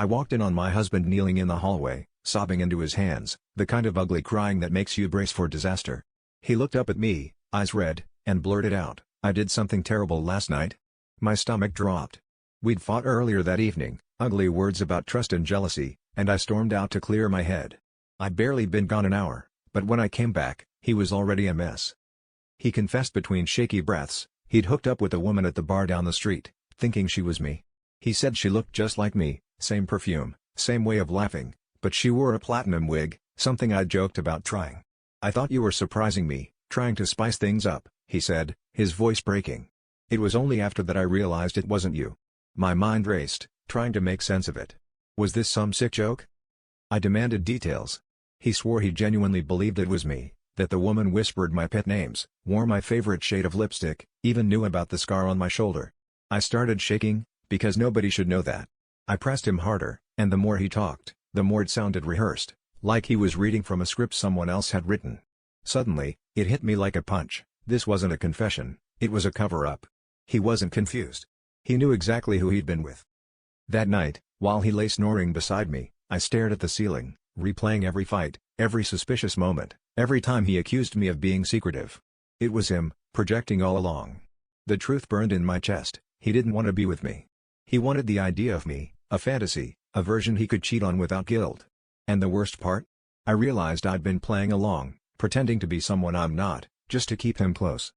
I walked in on my husband kneeling in the hallway, sobbing into his hands, the kind of ugly crying that makes you brace for disaster. He looked up at me, eyes red, and blurted out, "I did something terrible last night?" My stomach dropped. We'd fought earlier that evening, ugly words about trust and jealousy, and I stormed out to clear my head. I'd barely been gone an hour, but when I came back, he was already a mess. He confessed between shaky breaths, he'd hooked up with a woman at the bar down the street, thinking she was me. He said she looked just like me, same perfume, same way of laughing, but she wore a platinum wig, something I'd joked about trying. "I thought you were surprising me, trying to spice things up," he said, his voice breaking. It was only after that I realized it wasn't you. My mind raced, trying to make sense of it. Was this some sick joke? I demanded details. He swore he genuinely believed it was me, that the woman whispered my pet names, wore my favorite shade of lipstick, even knew about the scar on my shoulder. I started shaking, because nobody should know that. I pressed him harder, and the more he talked, the more it sounded rehearsed, like he was reading from a script someone else had written. Suddenly, it hit me like a punch. This wasn't a confession, it was a cover-up. He wasn't confused. He knew exactly who he'd been with. That night, while he lay snoring beside me, I stared at the ceiling, replaying every fight, every suspicious moment, every time he accused me of being secretive. It was him, projecting all along. The truth burned in my chest, he didn't want to be with me. He wanted the idea of me, a fantasy, a version he could cheat on without guilt. And the worst part? I realized I'd been playing along, pretending to be someone I'm not, just to keep him close.